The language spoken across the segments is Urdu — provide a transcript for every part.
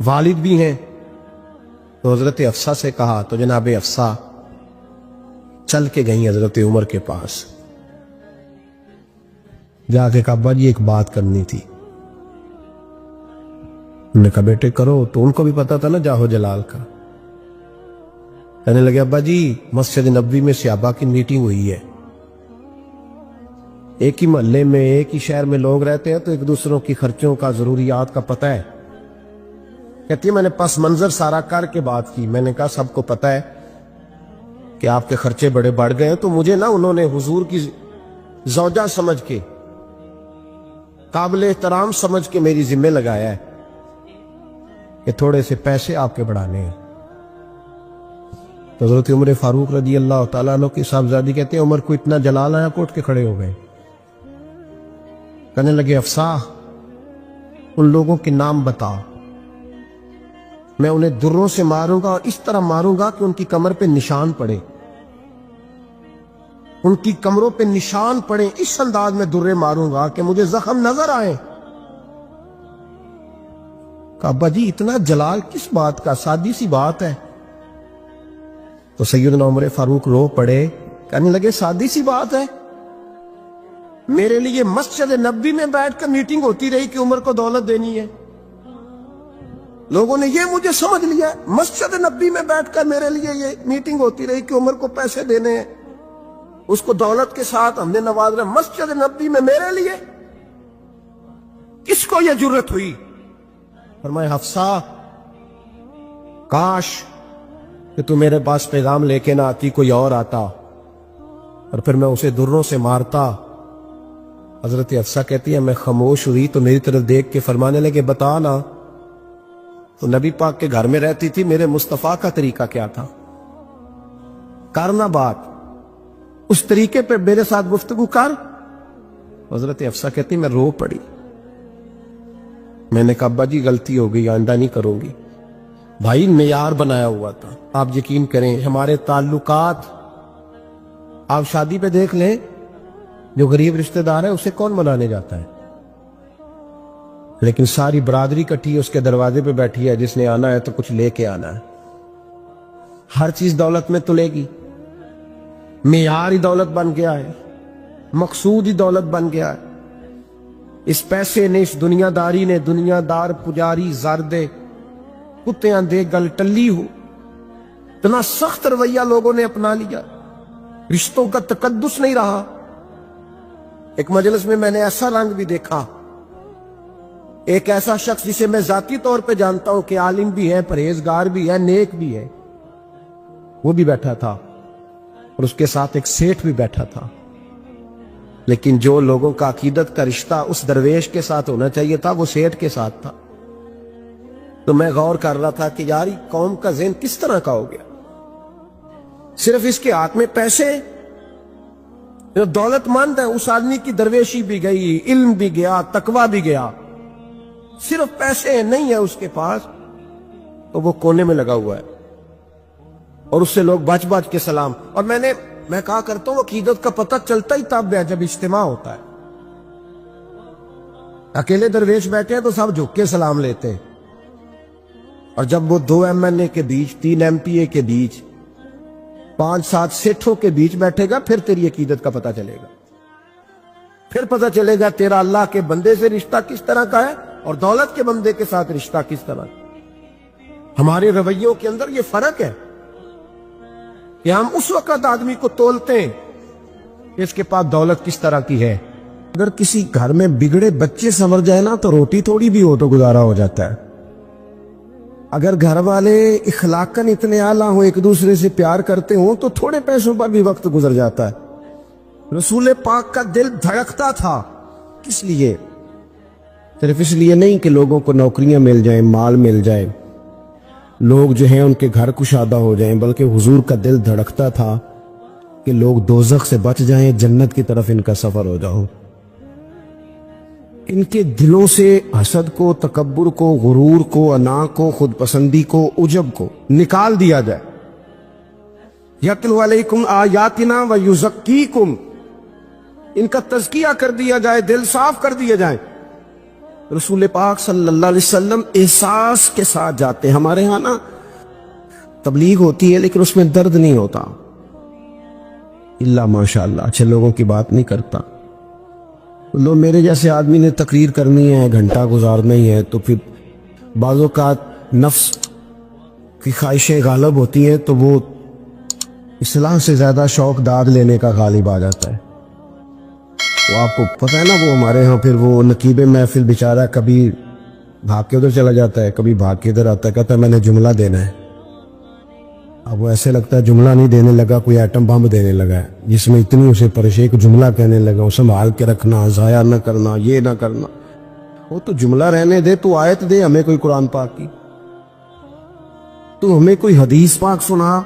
والد بھی ہیں. تو حضرت حفصہ سے کہا تو جناب حفصہ چل کے گئیں حضرت عمر کے پاس. جا کے کہا ابا جی ایک بات کرنی تھی. انہوں نے کہا بیٹے کرو. تو ان کو بھی پتا تھا نا جاہو جلال کا. کہنے لگے ابا جی مسجد نبوی میں صحابہ کی میٹنگ ہوئی ہے. ایک ہی محلے میں ایک ہی شہر میں لوگ رہتے ہیں تو ایک دوسروں کی خرچوں کا ضروریات کا پتہ ہے. کہتی ہے میں نے پس منظر سارا کر کے بات کی. میں نے کہا سب کو پتہ ہے کہ آپ کے خرچے بڑے بڑھ گئے ہیں. تو مجھے نا انہوں نے حضور کی زوجہ سمجھ کے قابل احترام سمجھ کے میری ذمہ لگایا ہے کہ تھوڑے سے پیسے آپ کے بڑھانے ہیں. تو حضرت عمر فاروق رضی اللہ تعالیٰ عنہ کی صاحبزادی کہتے ہیں عمر کو اتنا جلال آیا کوٹ کے کھڑے ہو گئے. کہنے لگے حفصہ ان لوگوں کے نام بتا. میں انہیں دروں سے ماروں گا اور اس طرح ماروں گا کہ ان کی کمر پہ نشان پڑے, ان کی کمروں پہ نشان پڑے. اس انداز میں درے ماروں گا کہ مجھے زخم نظر آئے. کہا ابا جی اتنا جلال کس بات کا, سادی سی بات ہے. تو سیدنا عمر فاروق رو پڑے. کہنے لگے سادی سی بات ہے, میرے لیے مسجد نبوی میں بیٹھ کر میٹنگ ہوتی رہی کہ عمر کو دولت دینی ہے. لوگوں نے یہ مجھے سمجھ لیا مسجد نبوی میں بیٹھ کر میرے لیے یہ میٹنگ ہوتی رہی کہ عمر کو پیسے دینے ہیں, اس کو دولت کے ساتھ ہم نے نواز رہا. مسجد نبوی میں میرے لیے کس کو یہ جرت ہوئی؟ فرمایا حفصہ کاش کہ تو میرے پاس پیغام لے کے نہ آتی, کوئی اور آتا اور پھر میں اسے دروں سے مارتا. حضرت حفصہ کہتی ہے میں خاموش ہوئی تو میری طرف دیکھ کے فرمانے لگے بتا نا. تو نبی پاک کے گھر میں رہتی تھی, میرے مصطفیٰ کا طریقہ کیا تھا, کرنا بات اس طریقے پہ میرے ساتھ گفتگو کر. حضرت حفصہ کہتی میں رو پڑی. میں نے کہا ابا جی غلطی ہو گئی, آئندہ نہیں کروں گی. بھائی معیار بنایا ہوا تھا. آپ یقین کریں ہمارے تعلقات آپ شادی پہ دیکھ لیں, جو غریب رشتہ دار ہے اسے کون منانے جاتا ہے, لیکن ساری برادری کٹھی اس کے دروازے پہ بیٹھی ہے, جس نے آنا ہے تو کچھ لے کے آنا ہے. ہر چیز دولت میں تلے گی, معیار ہی دولت بن گیا ہے, مقصود ہی دولت بن گیا ہے. اس پیسے نے, اس دنیا داری نے, دنیا دار پجاری زردے کتیاں دے گل ٹلی ہو, اتنا سخت رویہ لوگوں نے اپنا لیا, رشتوں کا تقدس نہیں رہا. ایک مجلس میں نے ایسا رنگ بھی دیکھا, ایک ایسا شخص جسے میں ذاتی طور پہ جانتا ہوں کہ عالم بھی ہے, پرہیزگار بھی ہے, نیک بھی ہے, وہ بھی بیٹھا تھا اور اس کے ساتھ ایک سیٹھ بھی بیٹھا تھا. لیکن جو لوگوں کا عقیدت کا رشتہ اس درویش کے ساتھ ہونا چاہیے تھا وہ سیٹھ کے ساتھ تھا. تو میں غور کر رہا تھا کہ یار قوم کا ذہن کس طرح کا ہو گیا. صرف اس کے ہاتھ میں پیسے, جو دولت مند ہے اس آدمی کی درویشی بھی گئی, علم بھی گیا, تقوی بھی گیا. صرف پیسے نہیں ہے اس کے پاس تو وہ کونے میں لگا ہوا ہے اور اس سے لوگ بچ بچ کے سلام. اور میں کہا کرتا ہوں عقیدت کا پتہ چلتا ہی تب ہے جب اجتماع ہوتا ہے. اکیلے درویش بیٹھے ہیں تو سب جھک کے سلام لیتے ہیں, اور جب وہ 2 MNA کے بیچ, 3 MPA کے بیچ, 5-7 سیٹھوں کے بیچ بیٹھے گا پھر تیری عقیدت کا پتہ چلے گا. پھر پتہ چلے گا تیرا اللہ کے بندے سے رشتہ کس طرح کا ہے اور دولت کے بندے کے ساتھ رشتہ کس طرح. ہمارے رویوں کے اندر یہ فرق ہے کہ ہم اس وقت آدمی کو تولتے ہیں کہ اس کے پاس دولت کس طرح کی ہے. اگر کسی گھر میں بگڑے بچے سنور جائے نا تو روٹی تھوڑی بھی ہو تو گزارا ہو جاتا ہے. اگر گھر والے اخلاقاً اتنے اعلیٰ ہوں, ایک دوسرے سے پیار کرتے ہوں تو تھوڑے پیسوں پر بھی وقت گزر جاتا ہے. رسول پاک کا دل دھڑکتا تھا. کس لیے؟ صرف اس لیے نہیں کہ لوگوں کو نوکریاں مل جائیں, مال مل جائے, لوگ جو ہیں ان کے گھر کشادہ ہو جائیں, بلکہ حضور کا دل دھڑکتا تھا کہ لوگ دوزخ سے بچ جائیں, جنت کی طرف ان کا سفر ہو جاؤ. ان کے دلوں سے حسد کو, تکبر کو, غرور کو, انا کو, خود پسندی کو, عجب کو نکال دیا جائے. یتلو علیکم آیاتنا ویزکیکم, ان کا تزکیہ کر دیا جائے, دل صاف کر دیا جائے. رسول پاک صلی اللہ علیہ وسلم احساس کے ساتھ جاتے. ہمارے ہاں نا تبلیغ ہوتی ہے لیکن اس میں درد نہیں ہوتا. اللہ ماشاءاللہ اچھے لوگوں کی بات نہیں کرتا. لو میرے جیسے آدمی نے تقریر کرنی ہے, گھنٹہ گزارنا ہی ہے, تو پھر بعض اوقات نفس کی خواہشیں غالب ہوتی ہیں تو وہ اصلاح سے زیادہ شوق داد لینے کا غالب آ جاتا ہے. وہ آپ کو پتہ ہے نا, وہ ہمارے ہاں پھر وہ نقیب محفل بیچارہ کبھی بھاگ کے ادھر چلا جاتا ہے, کبھی بھاگ کے ادھر آتا ہے, کہتا ہے میں نے جملہ دینا ہے. اب وہ ایسے لگتا ہے جملہ نہیں دینے لگا, کوئی ایٹم بم دینے لگا ہے, جس میں اتنی اسے پریشانی کہ جملہ کہنے لگا, اسے سنبھال کے رکھنا, ضائع نہ کرنا, یہ نہ کرنا. وہ تو جملہ رہنے دے, تو آیت دے ہمیں کوئی قرآن پاک کی, تو ہمیں کوئی حدیث پاک سنا,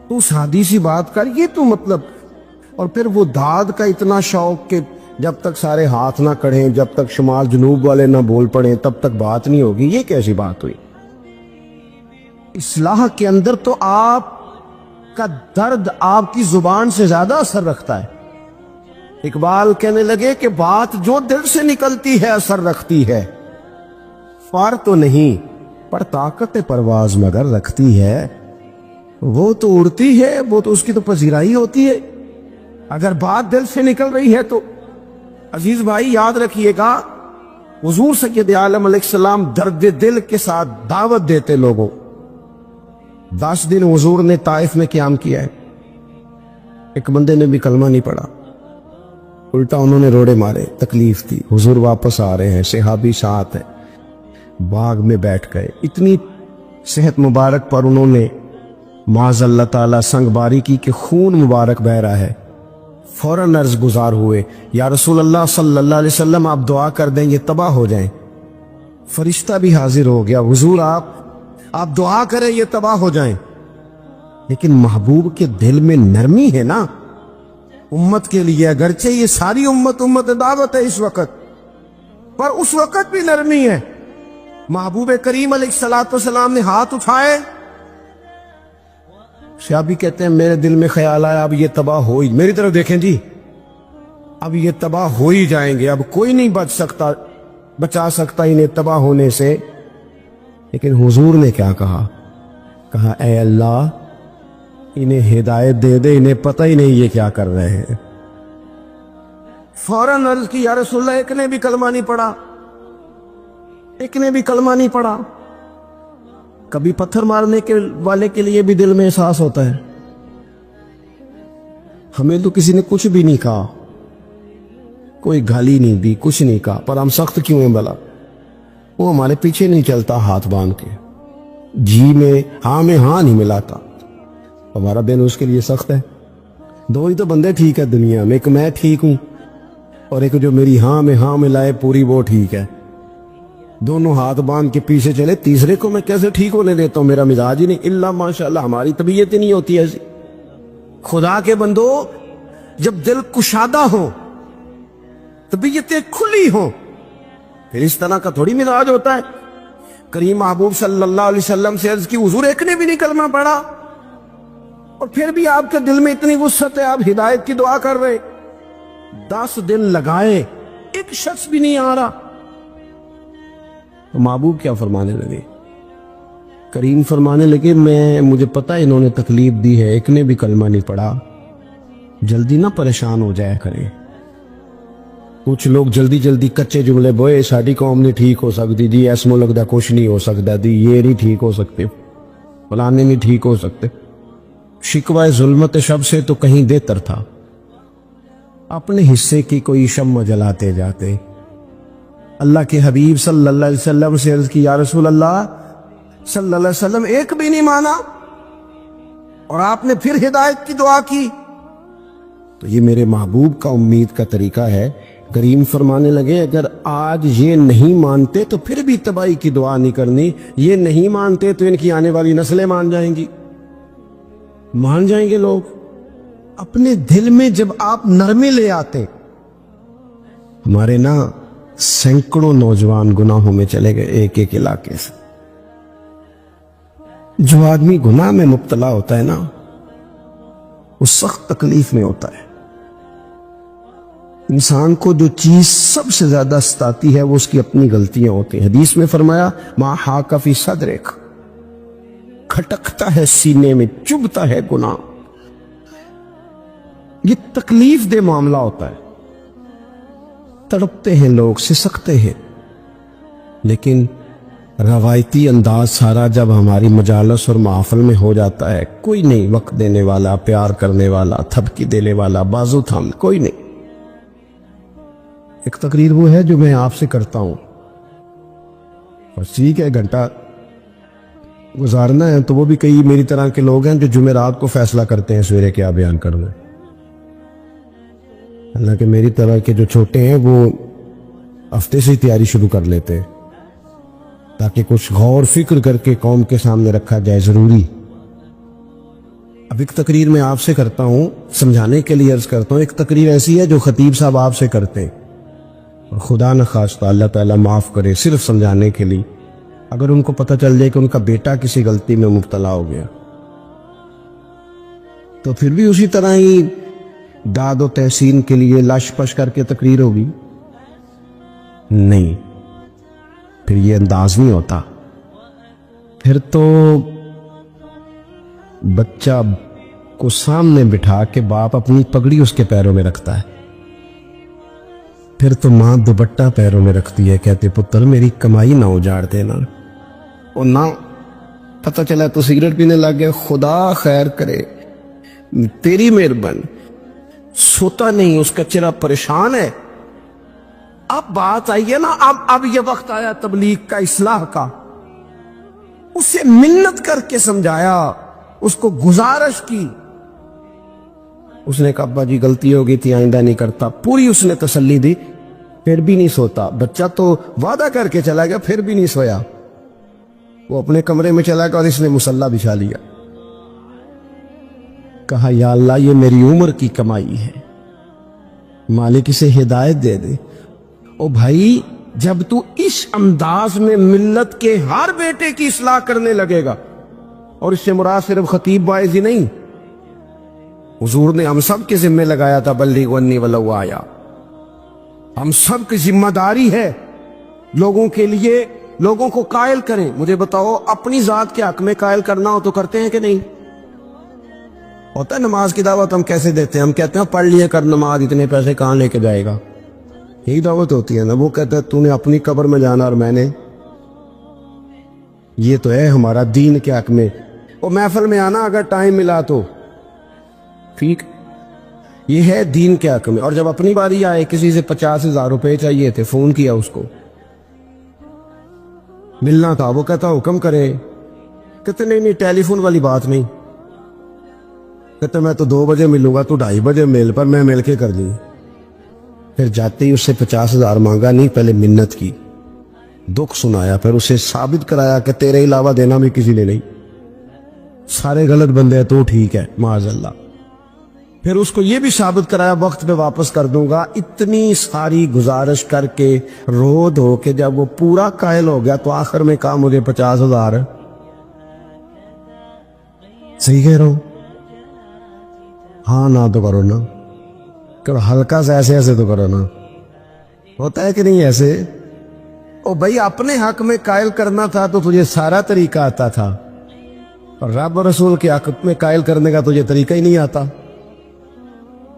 تو اس حدیثی بات کر, یہ تو مطلب. اور پھر وہ داد کا اتنا شوق کہ جب تک سارے ہاتھ نہ کڑھیں, جب تک شمال جنوب والے نہ بول پڑیں, تب تک بات نہیں ہوگی. یہ کیسی بات ہوئی؟ اصلاح کے اندر تو آپ کا درد آپ کی زبان سے زیادہ اثر رکھتا ہے. اقبال کہنے لگے کہ بات جو دل سے نکلتی ہے اثر رکھتی ہے, فار تو نہیں پر طاقت پرواز مگر رکھتی ہے. وہ تو اڑتی ہے, وہ تو اس کی تو پذیرائی ہوتی ہے. اگر بات دل سے نکل رہی ہے تو عزیز بھائی یاد رکھیے گا, حضور سید عالم علیہ السلام درد دل کے ساتھ دعوت دیتے لوگوں. 10 دن حضور نے طائف میں قیام کیا ہے, ایک بندے نے بھی کلمہ نہیں پڑھا, الٹا انہوں نے روڑے مارے, تکلیف تھی. حضور واپس آ رہے ہیں, صحابی ساتھ ہیں, باغ میں بیٹھ گئے. اتنی صحت مبارک پر انہوں نے معاذ اللہ تعالیٰ سنگ باری کی کہ خون مبارک بہ رہا ہے. فوراً عرض گزار ہوئے, یا رسول اللہ صلی اللہ علیہ وسلم آپ دعا کر دیں یہ تباہ ہو جائیں. فرشتہ بھی حاضر ہو گیا, حضور آپ دعا کریں یہ تباہ ہو جائیں. لیکن محبوب کے دل میں نرمی ہے نا امت کے لیے, اگرچہ یہ ساری امت دعوت ہے اس وقت, پر اس وقت بھی نرمی ہے. محبوب کریم علیہ الصلوۃ والسلام نے ہاتھ اٹھائے. صحابی کہتے ہیں میرے دل میں خیال آیا اب یہ تباہ ہو ہی, میری طرف دیکھیں جی, اب یہ تباہ ہو ہی جائیں گے, اب کوئی نہیں بچا سکتا انہیں تباہ ہونے سے. لیکن حضور نے کیا کہا اے اللہ انہیں ہدایت دے دے, انہیں پتہ ہی نہیں یہ کیا کر رہے ہیں. فوراً عرض کی یا رسول اللہ ایک نے بھی کلمہ نہیں پڑھا, ایک نے بھی کلمہ نہیں پڑھا. کبھی پتھر مارنے کے والے کے لیے بھی دل میں احساس ہوتا ہے. ہمیں تو کسی نے کچھ بھی نہیں کہا, کوئی گالی نہیں دی, کچھ نہیں کہا, پر ہم سخت کیوں ہیں بھلا؟ وہ ہمارے پیچھے نہیں چلتا ہاتھ باندھ کے, جی میں ہاں نہیں ملاتا. ہمارا دن اس کے لیے سخت ہے. 2 ہی تو بندے ٹھیک ہے دنیا میں, ایک میں ٹھیک ہوں اور ایک جو میری ہاں میں لائے پوری وہ ٹھیک ہے. دونوں ہاتھ باندھ کے پیچھے چلے, تیسرے کو میں کیسے ٹھیک ہونے دیتا ہوں؟ میرا مزاج ہی نہیں. اللہ ماشاءاللہ ہماری طبیعت ہی نہیں ہوتی ایسی. خدا کے بندو, جب دل کشادہ ہو, طبیعتیں کھلی ہوں, پھر اس طرح کا تھوڑی مزاج ہوتا ہے. کریم محبوب صلی اللہ علیہ وسلم سے عرض کی حضور ایک نے بھی نہیں کلمہ پڑھا, اور پھر بھی آپ کے دل میں اتنی وسعت ہے, آپ ہدایت کی دعا کر رہے. 10 دن لگائے, ایک شخص بھی نہیں آ رہا. تو محبوب کیا فرمانے لگے؟ کریم فرمانے لگے مجھے پتا انہوں نے تکلیف دی ہے, ایک نے بھی کلمہ نہیں پڑھا, جلدی نہ پریشان ہو جایا کریں. کچھ لوگ جلدی کچے جملے بوئے, ساری قوم نہیں ٹھیک ہو سکتی جی, ایس ملک دا کچھ نہیں ہو سکتا جی, یہ نہیں ٹھیک ہو سکتے, فلانے نہیں ٹھیک ہو سکتے. شکوہ ظلمت شب سے تو کہیں بہتر تھا, اپنے حصے کی کوئی شمع جلاتے جاتے. اللہ کے حبیب صلی اللہ علیہ وسلم سے عرض کی یا رسول اللہ صلی اللہ علیہ وسلم ایک بھی نہیں مانا, اور آپ نے پھر ہدایت کی دعا کی. تو یہ میرے محبوب کا امید کا طریقہ ہے. کریم فرمانے لگے اگر آج یہ نہیں مانتے تو پھر بھی تباہی کی دعا نہیں کرنی, یہ نہیں مانتے تو ان کی آنے والی نسلیں مان جائیں گے لوگ. اپنے دل میں جب آپ نرمی لے آتے, ہمارے نا سینکڑوں نوجوان گناہوں میں چلے گئے ایک علاقے سے. جو آدمی گناہ میں مبتلا ہوتا ہے نا, وہ سخت تکلیف میں ہوتا ہے. انسان کو جو چیز سب سے زیادہ ستاتی ہے وہ اس کی اپنی غلطیاں ہوتی ہیں. حدیث میں فرمایا ما حاک فی صدرک، کھٹکتا ہے سینے میں، چبھتا ہے گناہ. یہ تکلیف دہ معاملہ ہوتا ہے، تڑپتے ہیں لوگ، سسکتے ہیں. لیکن روایتی انداز سارا جب ہماری مجالس اور محافل میں ہو جاتا ہے، کوئی نہیں وقت دینے والا، پیار کرنے والا، تھپکی دینے والا، بازو تھام، کوئی نہیں. ایک تقریر وہ ہے جو میں آپ سے کرتا ہوں، بس ٹھیک ہے گھنٹہ گزارنا ہے، تو وہ بھی کئی میری طرح کے لوگ ہیں جو جمعرات کو فیصلہ کرتے ہیں سویرے کیا بیان کرنا ہے. حالانکہ میری طرح کے جو چھوٹے ہیں وہ ہفتے سے ہی تیاری شروع کر لیتے ہیں تاکہ کچھ غور فکر کر کے قوم کے سامنے رکھا جائے. ضروری اب ایک تقریر میں آپ سے کرتا ہوں، سمجھانے کے لیے عرض کرتا ہوں. ایک تقریر ایسی ہے جو خطیب صاحب آپ سے کرتے ہیں، اور خدا نخواستہ اللہ تعالیٰ معاف کرے، صرف سمجھانے کے لیے، اگر ان کو پتہ چل جائے کہ ان کا بیٹا کسی غلطی میں مبتلا ہو گیا تو پھر بھی اسی طرح ہی داد و تحسین کے لیے لش پش کر کے تقریر ہوگی؟ نہیں، پھر یہ انداز نہیں ہوتا. پھر تو بچہ کو سامنے بٹھا کے باپ اپنی پگڑی اس کے پیروں میں رکھتا ہے، پھر تو ماں دوپٹہ پیروں میں رکھتی ہے، کہتے پتر میری کمائی نہ اجاڑ دینا. اور نہ پتہ چلا تو سگریٹ پینے لگ گیا، خدا خیر کرے، تیری مہربانی. سوتا نہیں، اس کا چہرہ پریشان ہے. اب بات آئی ہے نا، اب یہ وقت آیا تبلیغ کا، اصلاح کا. اسے منت کر کے سمجھایا، اس کو گزارش کی. اس نے کہا ابا جی غلطی ہو گئی تھی، آئندہ نہیں کرتا. پوری اس نے تسلی دی، پھر بھی نہیں سوتا. بچہ تو وعدہ کر کے چلا گیا، پھر بھی نہیں سویا. وہ اپنے کمرے میں چلا گیا اور اس نے مصلی بچھا لیا. کہا یا اللہ یہ میری عمر کی کمائی ہے، مالک اسے ہدایت دے دے. او بھائی جب تو اس انداز میں ملت کے ہر بیٹے کی اصلاح کرنے لگے گا، اور اس سے مراد صرف خطیب واعظ ہی نہیں، حضور نے ہم سب کے ذمہ لگایا تھا بلغ عنی ولو آیا. ہم سب کی ذمہ داری ہے لوگوں کے لیے، لوگوں کو قائل کریں. مجھے بتاؤ اپنی ذات کے حق میں قائل کرنا ہو تو کرتے ہیں کہ نہیں؟ ہوتا ہے نماز کی دعوت ہم کیسے دیتے ہیں؟ ہم کہتے ہیں پڑھ لیے کر نماز، اتنے پیسے کہاں لے کے جائے گا. یہی دعوت ہوتی ہے نا. وہ کہتا ہے تو نے اپنی قبر میں جانا اور میں نے. یہ تو ہے ہمارا دین کے حق میں. اور محفل میں آنا اگر ٹائم ملا تو ٹھیک، یہ ہے دین کے حق میں. اور جب اپنی باری آئے، کسی سے 50,000 روپے چاہیے تھے، فون کیا اس کو، ملنا تھا، وہ کہتا حکم کرے. کہتے نہیں ٹیلی فون والی بات نہیں. کہتے میں تو 2 بجے ملوں گا، تو 2:30 بجے مل، پر میں مل کے کر دی. پھر جاتے ہی اس سے 50,000 مانگا نہیں، پہلے منت کی، دکھ سنایا، پھر اسے ثابت کرایا کہ تیرے علاوہ دینا بھی کسی نے نہیں، سارے غلط بندے ہیں، تو ٹھیک ہے معاذ اللہ. پھر اس کو یہ بھی ثابت کرایا وقت پہ واپس کر دوں گا. اتنی ساری گزارش کر کے رو دھو کے جب وہ پورا قائل ہو گیا تو آخر میں کہا مجھے 50,000. صحیح کہہ رہا ہوں؟ ہاں نہ تو کرو نا، کرو ہلکا سا ایسے ایسے تو کرو نا. ہوتا ہے کہ نہیں ایسے؟ او بھائی اپنے حق میں قائل کرنا تھا تو تجھے سارا طریقہ آتا تھا، اور رب و رسول کے حق میں قائل کرنے کا تجھے طریقہ ہی نہیں آتا.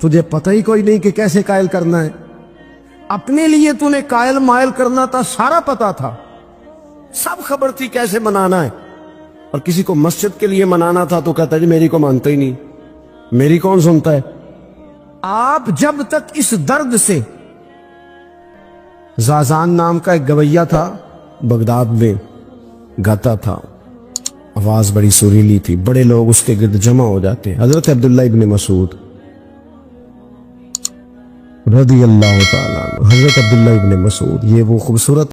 تجھے پتہ ہی کوئی نہیں کہ کیسے قائل کرنا ہے. اپنے لیے تو نے قائل مائل کرنا تھا، سارا پتا تھا، سب خبر تھی کیسے منانا ہے. اور کسی کو مسجد کے لیے منانا تھا تو کہتا جی میری کو مانتا ہی نہیں، میری کون سنتا ہے. آپ جب تک اس درد سے، زازان نام کا ایک گویہ تھا بغداد میں، گاتا تھا، آواز بڑی سریلی تھی، بڑے لوگ اس کے گرد جمع ہو جاتے. حضرت عبداللہ ابن مسعود رضی اللہ تعالیٰ عنہ، حضرت عبداللہ ابن مسعود، یہ وہ خوبصورت